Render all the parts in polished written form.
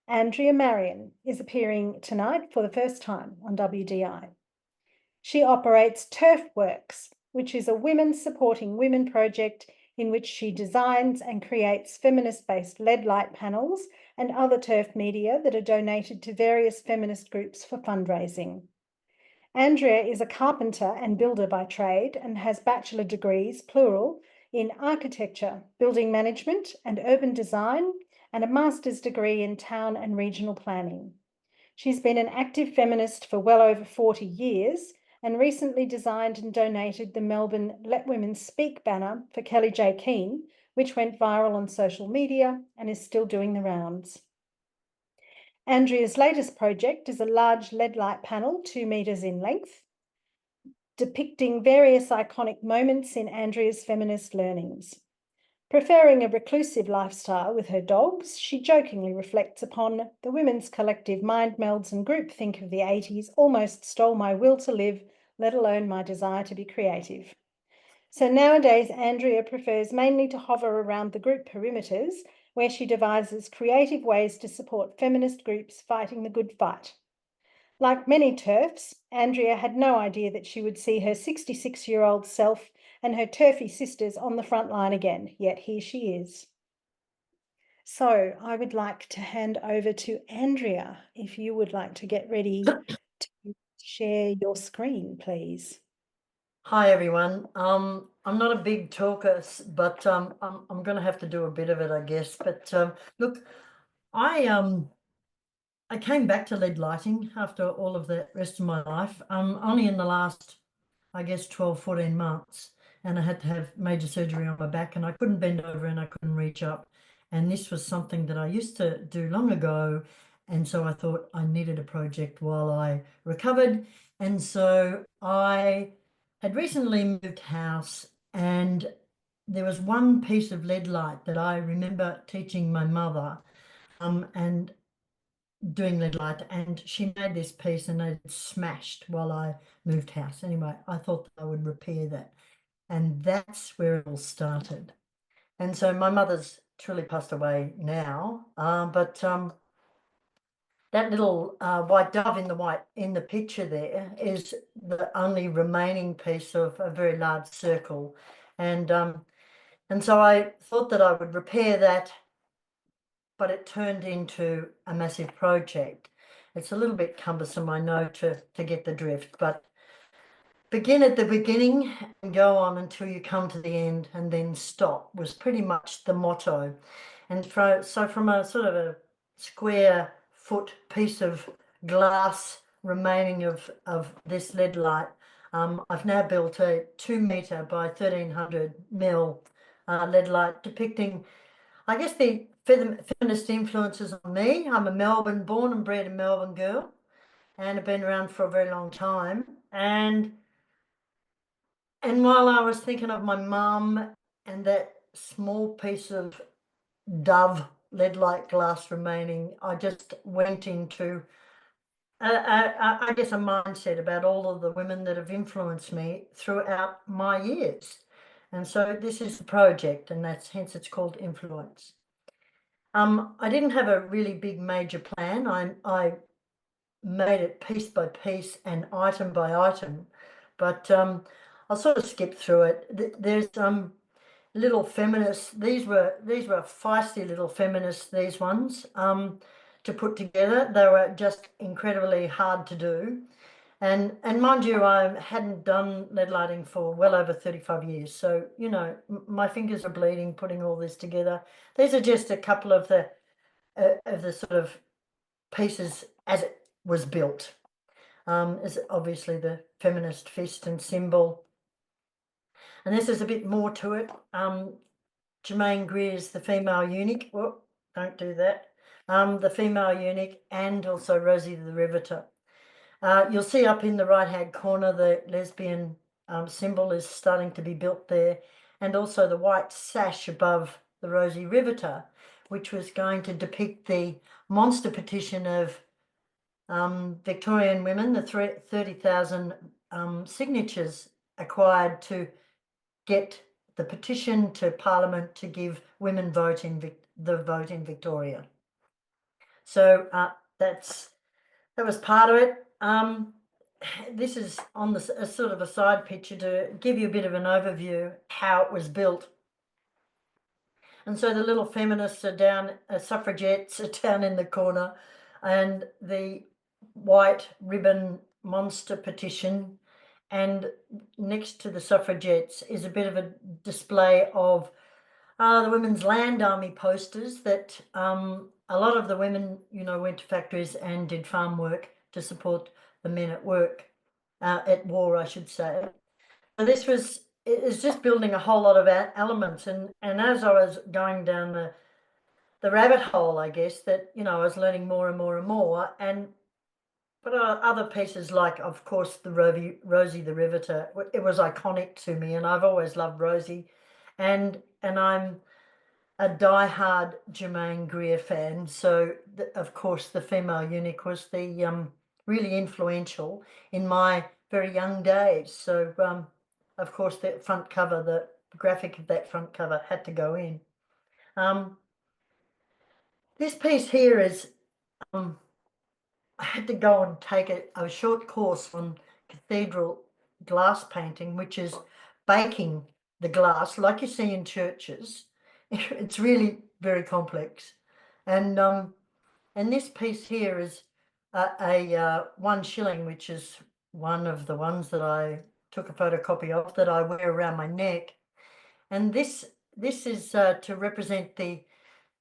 Andrea Marian is appearing tonight for the first time on WDI. She operates TERFworks, which is a women supporting women project in which she designs and creates feminist-based leadlight panels and other TERF media that are donated to various feminist groups for fundraising. Andrea is a carpenter and builder by trade and has bachelor degrees, plural, in architecture, building management and urban design, and a master's degree in town and regional planning. She's been an active feminist for well over 40 years and recently designed and donated the Melbourne Let Women Speak banner for Kelly J. Keane, which went viral on social media and is still doing the rounds. Andrea's latest project is a large lead light panel, 2 metres in length, depicting various iconic moments in Andrea's feminist learnings. Preferring a reclusive lifestyle with her dogs, she jokingly reflects upon the women's collective mind melds and groupthink of the 80s almost stole my will to live, let alone my desire to be creative. So nowadays, Andrea prefers mainly to hover around the group perimeters, where she devises creative ways to support feminist groups fighting the good fight. Like many TERFs, Andrea had no idea that she would see her 66-year-old self and her TERFy sisters on the front line again, yet here she is. So I would like to hand over to Andrea, if you would like to get ready to share your screen, please. Hi everyone. I'm not a big talker, but I'm going to have to do a bit of it, I guess. But look, I came back to lead lighting after all of the rest of my life. Only in the last, I guess, 12, 14 months, and I had to have major surgery on my back, and I couldn't bend over and I couldn't reach up. And this was something that I used to do long ago, and so I thought I needed a project while I recovered, and so I had recently moved house, and there was one piece of lead light that I remember teaching my mother and doing lead light, and she made this piece and it smashed while I moved house. Anyway, I thought I would repair that, and that's where it all started. And so my mother's truly passed away now, but that little white dove in the picture there is the only remaining piece of a very large circle, and so I thought that I would repair that, but it turned into a massive project. It's a little bit cumbersome, I know, to get the drift, but begin at the beginning and go on until you come to the end, and then stop was pretty much the motto. And so from a sort of a square foot piece of glass remaining of this lead light, I've now built a 2 metre by 1300 mil lead light depicting, I guess, the feminist influences on me. I'm a born and bred Melbourne girl, and have been around for a very long time. And while I was thinking of my mum and that small piece of dove lead light glass remaining, I just went into, I guess, a mindset about all of the women that have influenced me throughout my years. And so this is the project, and hence it's called Influence. I didn't have a really big major plan. I made it piece by piece and item by item, but I'll sort of skip through it. There's little feminists. These were feisty little feminists, these ones, to put together. They were just incredibly hard to do. And mind you, I hadn't done lead lighting for well over 35 years. So, you know, my fingers are bleeding putting all this together. These are just a couple of the sort of pieces as it was built. Is obviously the feminist fist and symbol. And this is a bit more to it. Germaine Greer's The Female Eunuch. Well, don't do that. The Female Eunuch, and also Rosie the Riveter. You'll see up in the right-hand corner the lesbian symbol is starting to be built there, and also the white sash above the Rosie Riveter, which was going to depict the monster petition of Victorian women, the 30,000 signatures acquired to get the petition to Parliament to give women the vote in Victoria. So that was part of it. This is on a sort of a side picture to give you a bit of an overview how it was built. And so the little feminists are down, suffragettes are down in the corner, and the white ribbon monster petition. And next to the suffragettes is a bit of a display of the Women's Land Army posters that a lot of the women, went to factories and did farm work to support the men at work, at war, I should say. So it was just building a whole lot of elements. And as I was going down the rabbit hole, I guess, that, I was learning more and more and more. But other pieces like, of course, the Rosie the Riveter, it was iconic to me, and I've always loved Rosie. And I'm a diehard Germaine Greer fan. So, of course, the female eunuch was the really influential in my very young days. So, of course, that front cover, the graphic of that front cover had to go in. This piece here is, I had to go and take a short course on cathedral glass painting, which is baking the glass like you see in churches. It's really very complex. And this piece here is a 1 shilling, which is one of the ones that I took a photocopy of that I wear around my neck. And this is to represent the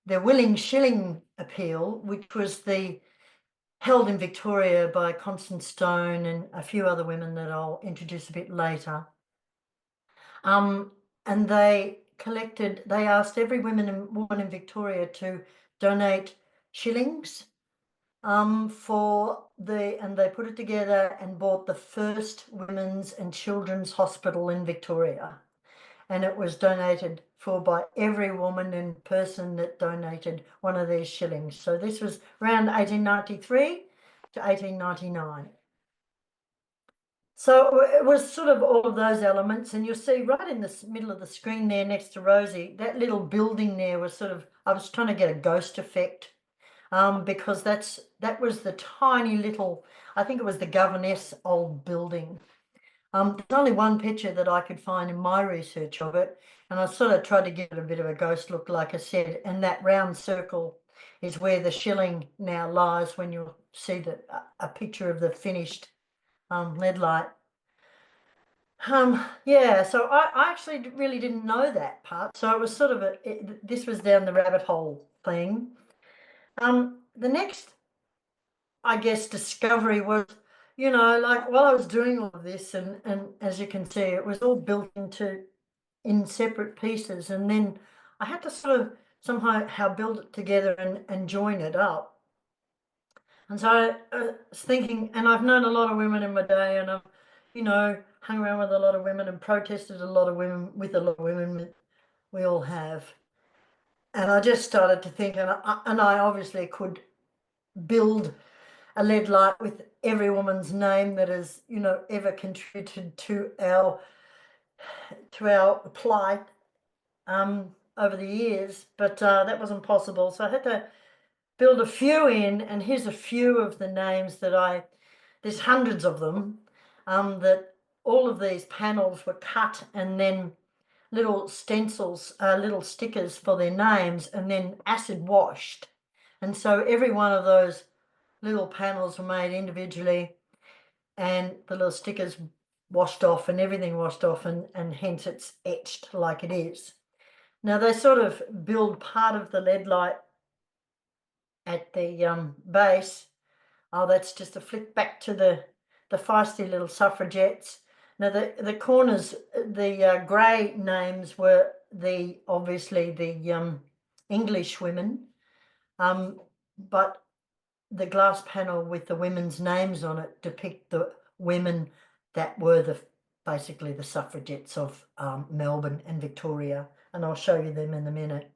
Willing Shilling appeal, which was held in Victoria by Constance Stone and a few other women that I'll introduce a bit later. And they asked every woman in Victoria to donate shillings and they put it together and bought the first women's and children's hospital in Victoria. And it was donated for by every woman and person that donated one of these shillings. So this was around 1893 to 1899. So it was sort of all of those elements, and you'll see right in the middle of the screen there next to Rosie, that little building there was I was trying to get a ghost effect, because that was the tiny little, I think it was the governess old building. There's only one picture that I could find in my research of it, and I sort of tried to give it a bit of a ghost look, like I said, and that round circle is where the shilling now lies when you'll see a picture of the finished lead light. Yeah, so I actually really didn't know that part. So it was sort of this was down the rabbit hole thing. The next, I guess, discovery was, like while I was doing all of this, and as you can see, it was all built in separate pieces, and then I had to sort of somehow build it together and join it up. And so I was thinking, and I've known a lot of women in my day, and I've, hung around with a lot of women and protested a lot of women with a lot of women we all have. And I just started to think, and I obviously could build a lead light with every woman's name that has, ever contributed to our plight over the years, but that wasn't possible. So I had to build a few in, and here's a few of the names that there's hundreds of them, that all of these panels were cut and then little stencils, little stickers for their names, and then acid washed. And so every one of those little panels were made individually, and the little stickers washed off and everything washed off, and hence it's etched like it is. Now they sort of build part of the lead light at the base. Oh, that's just a flick back to the feisty little suffragettes. Now the corners, the grey names were obviously the English women, but the glass panel with the women's names on it depict the women that were basically the suffragettes of Melbourne and Victoria, and I'll show you them in a minute.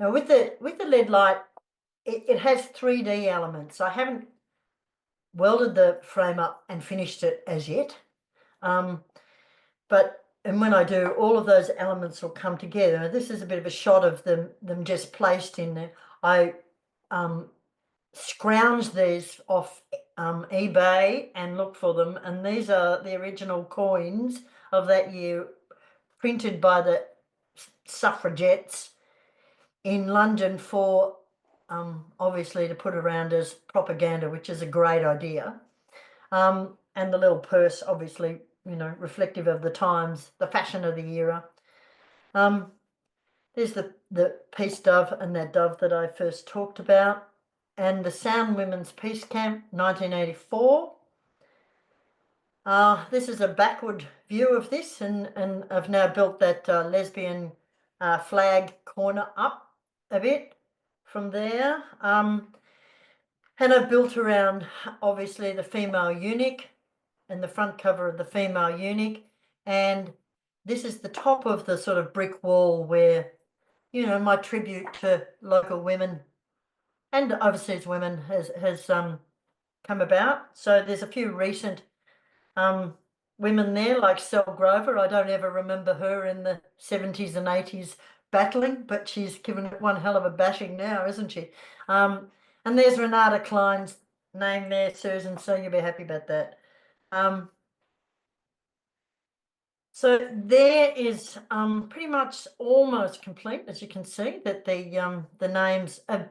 Now with the lead light, it has 3D elements. I haven't welded the frame up and finished it as yet, and when I do, all of those elements will come together. This is a bit of a shot of them just placed in there. I scrounged these off eBay and looked for them, and these are the original coins of that year, printed by the suffragettes in London for obviously to put around as propaganda, which is a great idea. And the little purse, obviously, you know, reflective of the times, the fashion of the era. There's the peace dove and that dove that I first talked about, and the Sound Women's Peace Camp, 1984. This is a backward view of this, and I've now built that lesbian flag corner up a bit from there. And I've built around, obviously, the female eunuch and the front cover of the female eunuch. And this is the top of the sort of brick wall where, you know, my tribute to local women and overseas women has come about. So there's a few recent women there, like Sel Grover. I don't ever remember her in the 70s and 80s battling, but she's given it one hell of a bashing now, isn't she? And there's Renata Klein's name there, Susan, so you'll be happy about that. So there is pretty much almost complete, as you can see, that the names are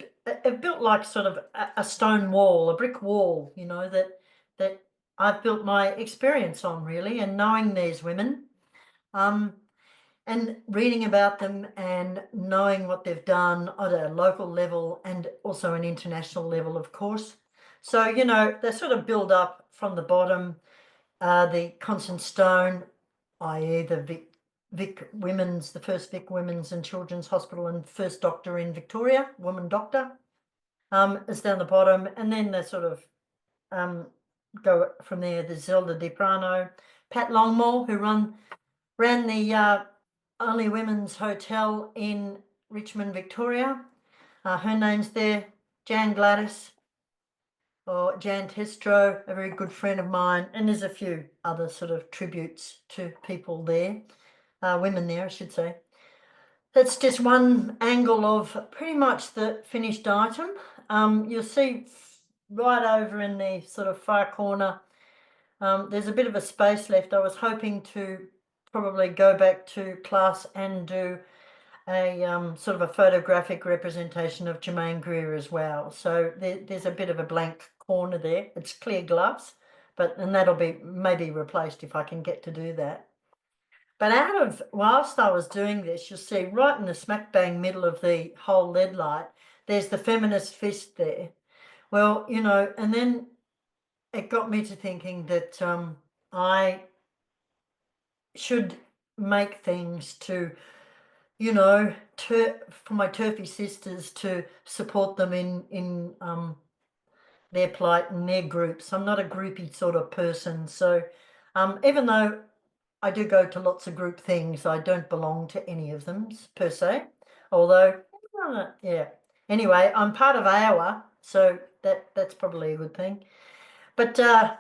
built like sort of a stone wall, a brick wall, you know, that I've built my experience on, really, and knowing these women, and reading about them and knowing what they've done at a local level and also an international level, of course. So, you know, they sort of build up from the bottom. The Constant Stone, i.e. the the first Vic Women's and Children's Hospital and first doctor in Victoria, woman doctor, is down the bottom. And then they sort of go from there. There's Zelda DiPrano, Pat Longmore, who ran the only women's hotel in Richmond, Victoria. Her name's there. Jan Gladys, or Jan Testro, a very good friend of mine, and there's a few other sort of tributes to people there, women there, I should say. That's just one angle of pretty much the finished item. You'll see right over in the sort of far corner, there's a bit of a space left. I was hoping to probably go back to class and do a sort of a photographic representation of Germaine Greer as well. So there's a bit of a blank corner there. It's clear glass, and that'll be maybe replaced if I can get to do that. But whilst I was doing this, you'll see right in the smack bang middle of the whole lead light, there's the feminist fist there. Well, you know, and then it got me to thinking that I should make things to, you know, for my TERFy sisters to support them in their plight and their groups. I'm not a groupie sort of person. So even though I do go to lots of group things, I don't belong to any of them per se. Although, yeah. Anyway, I'm part of AUS, so that's probably a good thing. But got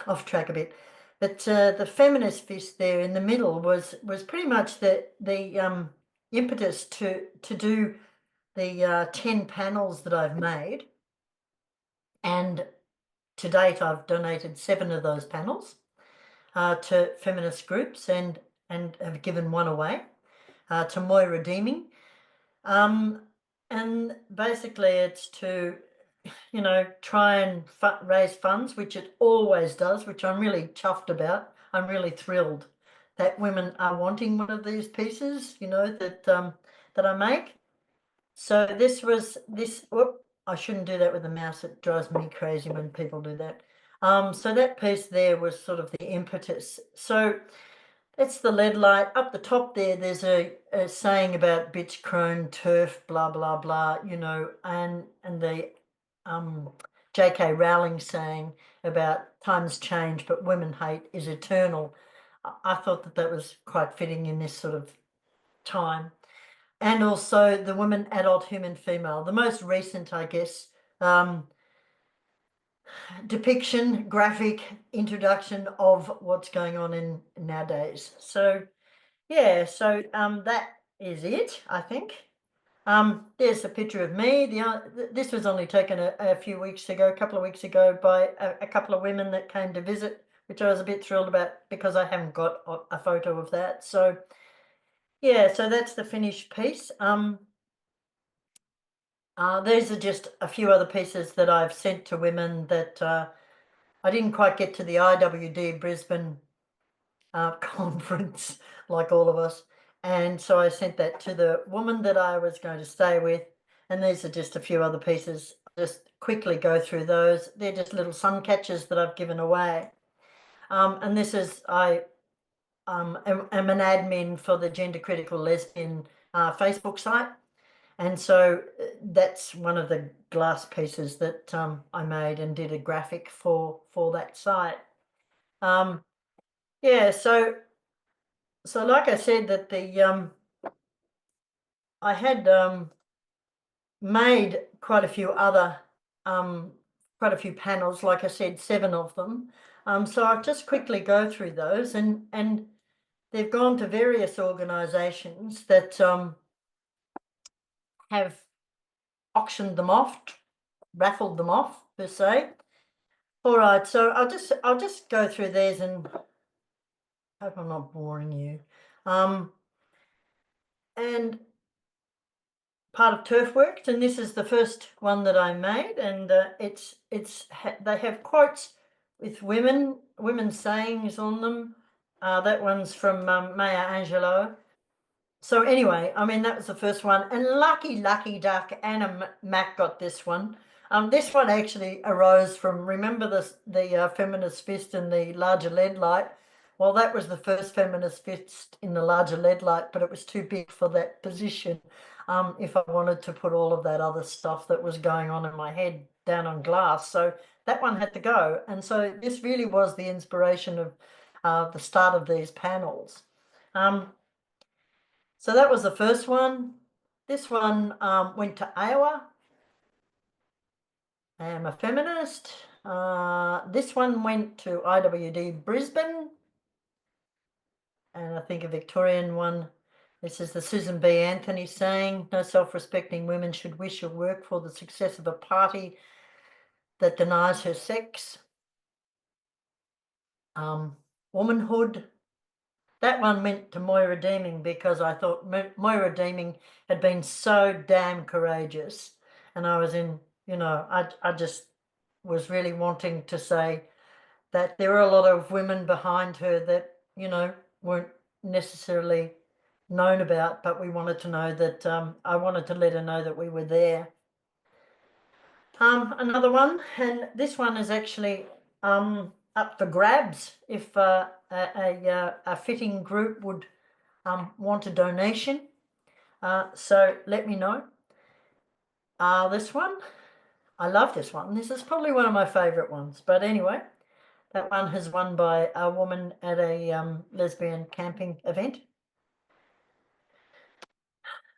off track a bit. But the feminist fist there in the middle was pretty much the impetus to do the 10 panels that I've made, and to date I've donated 7 of those panels to feminist groups and have given one away to Moira Redeeming, and basically it's to, you know, try and raise funds, which it always does, which I'm really chuffed about. I'm really thrilled that women are wanting one of these pieces, you know, that I make. So whoop, I shouldn't do that with the mouse. It drives me crazy when people do that. So that piece there was sort of the impetus. So that's the lead light. Up the top there, there's a saying about bitch, crone, TERF, blah, blah, blah, you know, and the J.K. Rowling saying about times change, but women hate is eternal. I thought that was quite fitting in this sort of time. And also the woman, adult, human, female, the most recent, I guess, depiction, graphic introduction of what's going on in nowadays. So yeah, so that is it, I think. There's a picture of me. This was only taken a few weeks ago, a couple of weeks ago, by a couple of women that came to visit, which I was a bit thrilled about because I haven't got a photo of that. So yeah, so that's the finished piece. These are just a few other pieces that I've sent to women that I didn't quite get to the IWD Brisbane conference like all of us. And so I sent that to the woman that I was going to stay with. And these are just a few other pieces. Just quickly go through those. They're just little sun catchers that I've given away. And this is, I am an admin for the Gender Critical Lesbian Facebook site. And so that's one of the glass pieces that I made and did a graphic for that site. Yeah, so like I said, that the I had made quite a few other quite a few panels, like I said, 7 of them. So I'll just quickly go through those, and they've gone to various organizations that have auctioned them off, raffled them off per se. All right, so I'll just go through these and hope I'm not boring you. And part of TERFworks, and this is the first one that I made, and they have quotes with women's sayings on them. That one's from Maya Angelou. So anyway, I mean, that was the first one, and lucky duck, Anna Mac got this one. This one actually arose from, remember the feminist fist and the larger lead light? Well, that was the first feminist fist in the larger lead light, but it was too big for that position. If I wanted to put all of that other stuff that was going on in my head down on glass. So that one had to go. And so this really was the inspiration of the start of these panels. So that was the first one. This one went to AUS. I am a feminist. This one went to IWD Brisbane. And I think a Victorian one. This is the Susan B. Anthony saying, no self-respecting women should wish or work for the success of a party that denies her sex. Womanhood. That one went to Moira Deeming because I thought Moira Deeming had been so damn courageous. And I was in, I just was really wanting to say that there were a lot of women behind her that, weren't necessarily known about, but we wanted to know that, I wanted to let her know that we were there. Another one, and this one is actually up for grabs if a fitting group would want a donation. So let me know. This one, I love this one. This is probably one of my favorite ones, but anyway, that one has won by a woman at a lesbian camping event.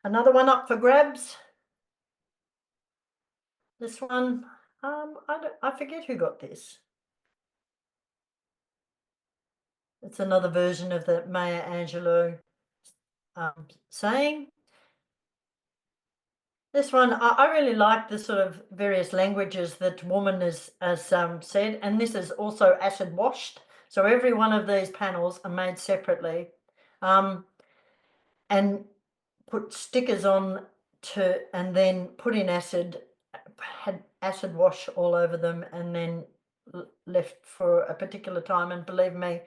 Another one up for grabs. This one, I forget who got this. It's another version of the Maya Angelou saying. This one, I really like the sort of various languages that woman has said, and this is also acid washed. So every one of these panels are made separately, and put stickers on and then put in acid, had acid wash all over them, and then left for a particular time. And believe me,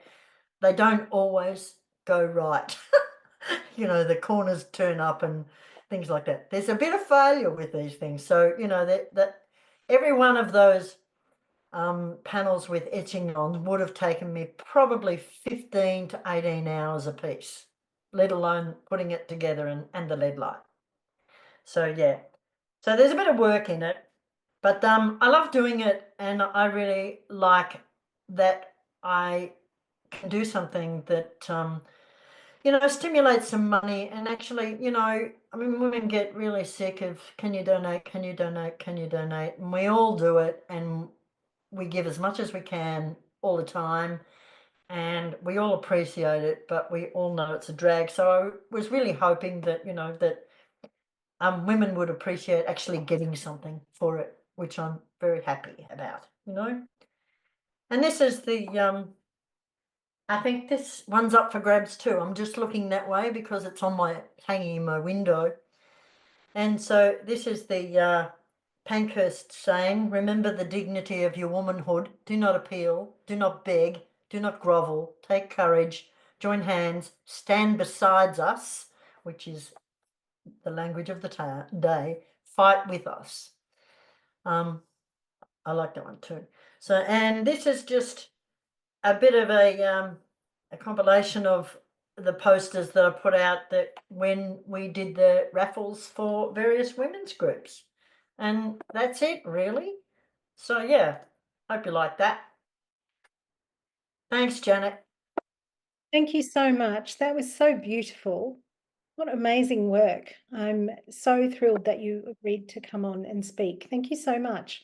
they don't always go right. The corners turn up and things like that. There's a bit of failure with these things. So, that every one of those panels with etching on would have taken me probably 15 to 18 hours a piece, let alone putting it together and the lead light. So, yeah. So there's a bit of work in it, but I love doing it, and I really like that I can do something that stimulate some money. And actually, women get really sick of, can you donate, can you donate, can you donate? And we all do it, and we give as much as we can all the time, and we all appreciate it, but we all know it's a drag. So I was really hoping that, that women would appreciate actually getting something for it, which I'm very happy about, you know. And this is the, I think this one's up for grabs too. I'm just looking that way because it's on my, hanging in my window. And so this is the Pankhurst saying, remember the dignity of your womanhood. Do not appeal, do not beg, do not grovel, take courage, join hands, stand beside us, which is the language of the day, fight with us. I like that one too. So, and this is just a bit of a compilation of the posters that I put out that when we did the raffles for various women's groups. And that's it, really. So, yeah, hope you like that. Thanks, Janet. Thank you so much. That was so beautiful. What amazing work. I'm so thrilled that you agreed to come on and speak. Thank you so much.